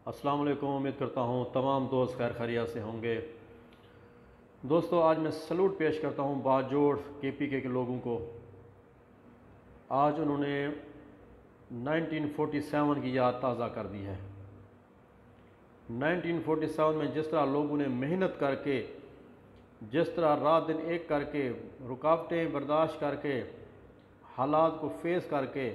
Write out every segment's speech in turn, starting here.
अस्सलाम वालेकुम। उम्मीद करता हूँ तमाम दोस्त खैर खैरियत से होंगे। दोस्तों, आज मैं सलूट पेश करता हूँ बाजोड़ KPK के लोगों को। आज उन्होंने 1947 की याद ताज़ा कर दी है। 1947 में जिस तरह लोगों ने मेहनत करके, जिस तरह रात दिन एक करके, रुकावटें बर्दाश्त करके, हालात को फेस करके,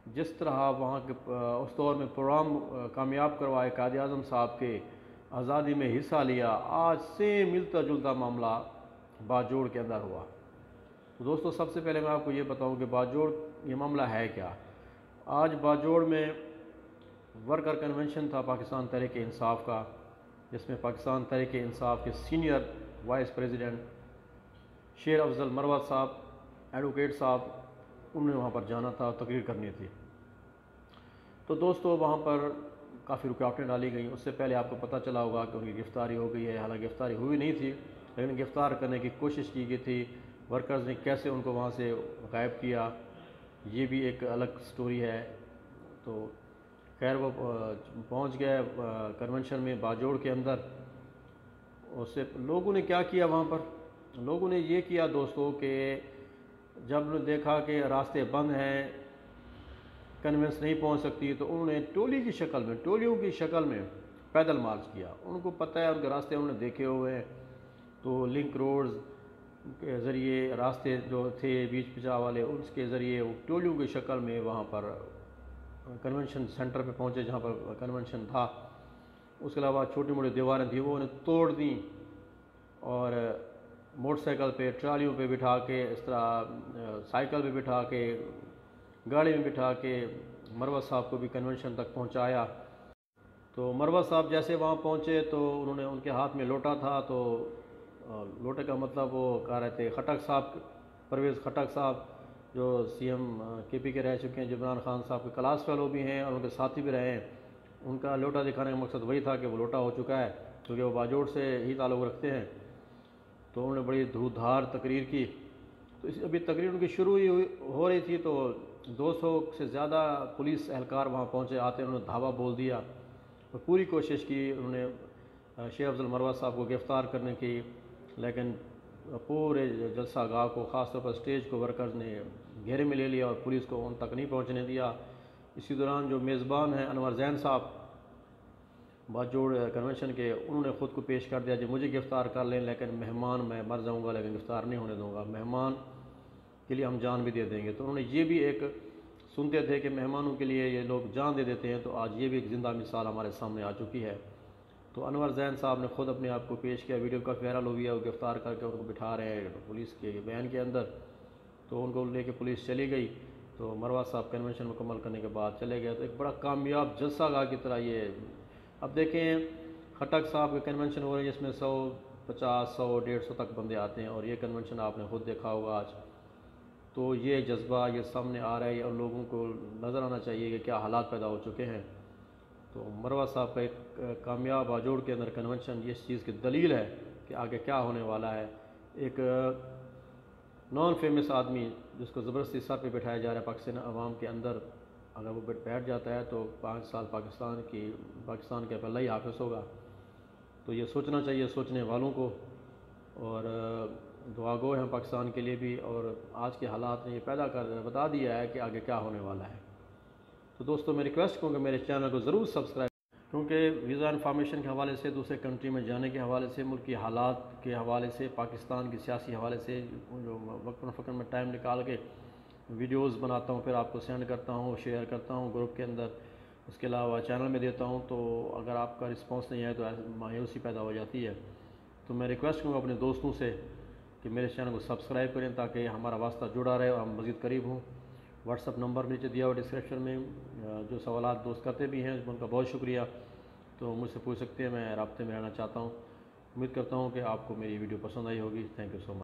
जिस तरह वहाँ के उस दौर में प्रोग्राम कामयाब करवाए कायद आज़म साहब के, आज़ादी में हिस्सा लिया, आज से मिलता जुलता मामला बाजोड़ के अंदर हुआ। तो दोस्तों, सबसे पहले मैं आपको ये बताऊं कि बाजोड़ ये मामला है क्या। आज बाजोड़ में वर्कर कन्वेंशन था पाकिस्तान तहरीक इंसाफ का, जिसमें पाकिस्तान तहरीक इंसाफ के सीनियर वाइस प्रेसिडेंट शेर अफजल मरवत साहब, एडवोकेट साहब, उन्होंने वहाँ पर जाना था, तकरीर करनी थी। तो दोस्तों, वहाँ पर काफ़ी रुकावटें डाली गई। उससे पहले आपको पता चला होगा कि उनकी गिरफ़्तारी हो गई है। हालांकि गिरफ़्तारी हुई नहीं थी, लेकिन गिरफ़्तार करने की कोशिश की गई थी। वर्कर्स ने कैसे उनको वहाँ से गायब किया, ये भी एक अलग स्टोरी है। तो खैर वो पहुँच गए कन्वेंशन में बाजोड़ के अंदर। उससे लोगों ने क्या किया, वहाँ पर लोगों ने ये किया दोस्तों कि जब उन्होंने देखा कि रास्ते बंद हैं, कन्वेंस नहीं पहुंच सकती, तो उन्होंने टोलियों की शक्ल में पैदल मार्च किया। उनको पता है, उनके रास्ते उन्होंने देखे हुए हैं। तो लिंक रोड्स के ज़रिए रास्ते जो थे बीच पिछा वाले, उसके ज़रिए वो टोलियों की शक्ल में वहाँ पर कन्वेंशन सेंटर पे पहुँचे जहाँ पर कन्वेंशन था। उसके अलावा छोटी मोटी दीवारें थी वो उन्हें तोड़ दी और मोटरसाइकिल पे, ट्रालियों पे बिठा के, इस तरह साइकिल पे बिठा के, गाड़ी में बिठा के मरवत साहब को भी कन्वेंशन तक पहुंचाया। तो मरवत साहब जैसे वहाँ पहुँचे तो उन्होंने, उनके हाथ में लोटा था। तो लोटे का मतलब वो कह रहे थे खटक साहब, परवेज़ खटक साहब जो CM KPK रह चुके हैं, इमरान खान साहब के क्लास फेलो भी हैं और उनके साथी भी रहे हैं। उनका लोटा दिखाने का मकसद वही था कि वो लोटा हो चुका है, क्योंकि वो बाजोड़ से ही ताल्लुक़ रखते हैं। तो उन्होंने बड़ी धूमधार तकरीर की। तो अभी तकरीर उनकी शुरू ही हो रही थी तो 200 से ज़्यादा पुलिस एहलकार वहाँ पहुँचे। आते उन्होंने धावा बोल दिया और पूरी कोशिश की उन्होंने शेर अफजल मरवत साहब को गिरफ़्तार करने की, लेकिन पूरे जलसा गाह को, ख़ास तौर पर स्टेज को वर्कर्स ने घेरे में ले लिया और पुलिस को उन तक नहीं पहुँचने दिया। इसी दौरान जो मेज़बान हैं अनवर जैन साहब बाजोड़ कन्वेंशन के, उन्होंने ख़ुद को पेश कर दिया कि मुझे गिरफ़्तार कर लें, लेकिन मेहमान, मैं मर जाऊँगा लेकिन गिरफ़्तार नहीं होने दूँगा, मेहमान के लिए हम जान भी दे देंगे। तो उन्होंने ये भी एक सुनते थे कि मेहमानों के लिए ये लोग जान दे देते हैं। तो आज ये भी एक ज़िंदा मिसाल हमारे सामने आ चुकी है। तो अनवर जैन साहब ने ख़ुद अपने आप को पेश किया, वीडियो काफ़ी वायरल हो गया। वो गिरफ़्तार करके उनको बिठा रहे हैं पुलिस के वैन के अंदर। तो उनको लेके पुलिस चली गई। तो मरवत साहब कन्वेंशन मुकम्मल करने के बाद चले गए। तो एक बड़ा कामयाब जलसा गाह की तरह ये, अब देखें खटक साहब के कन्वेंशन हो रहे हैं जिसमें 150, 100, 150 तक बंदे आते हैं, और ये कन्वेंशन आपने ख़ुद देखा होगा आज। तो ये जज्बा ये सामने आ रहा है और लोगों को नज़र आना चाहिए कि क्या हालात पैदा हो चुके हैं। तो मरवत साहब का एक कामयाब बाजोड़ के अंदर कन्वेंशन ये इस चीज़ की दलील है कि आगे क्या होने वाला है। एक नॉन फेमस आदमी जिसको ज़बरदस्ती सर पे बैठाया जा रहा है पाकिस्तान अवाम के अंदर, अगर वो बैठ जाता है तो 5 साल पाकिस्तान के पहला ही हाफिज़ होगा। तो ये सोचना चाहिए सोचने वालों को, और दुआ गो हैं पाकिस्तान के लिए भी। और आज के हालात ने ये बता दिया है कि आगे क्या होने वाला है। तो दोस्तों, मैं रिक्वेस्ट करूँगा मेरे चैनल को ज़रूर सब्सक्राइब, क्योंकि वीज़ा इन्फॉर्मेशन के हवाले से, दूसरे कंट्री में जाने के हवाले से, मुल्क की हालात के हवाले से, पाकिस्तान की सियासी हवाले से जो वक्फ़न फ़क्र में टाइम निकाल के वीडियोज़ बनाता हूँ, फिर आपको सेंड करता हूँ, शेयर करता हूँ ग्रुप के अंदर, उसके अलावा चैनल में देता हूँ। तो अगर आपका रिस्पॉन्स नहीं आए तो मायूसी पैदा हो जाती है। तो मैं रिक्वेस्ट करूँगा अपने दोस्तों से कि मेरे चैनल को सब्सक्राइब करें ताकि हमारा वास्ता जुड़ा रहे और हम मज़ीद करीब हों। व्हाट्सअप नंबर नीचे दिया हुआ डिस्क्रिप्शन में। जो सवालात दोस्त करते भी हैं उनका बहुत शुक्रिया। तो मुझसे पूछ सकते हैं, मैं राब्ते में रहना चाहता हूँ। उम्मीद करता हूँ कि आपको मेरी वीडियो पसंद आई होगी। Thank you so much.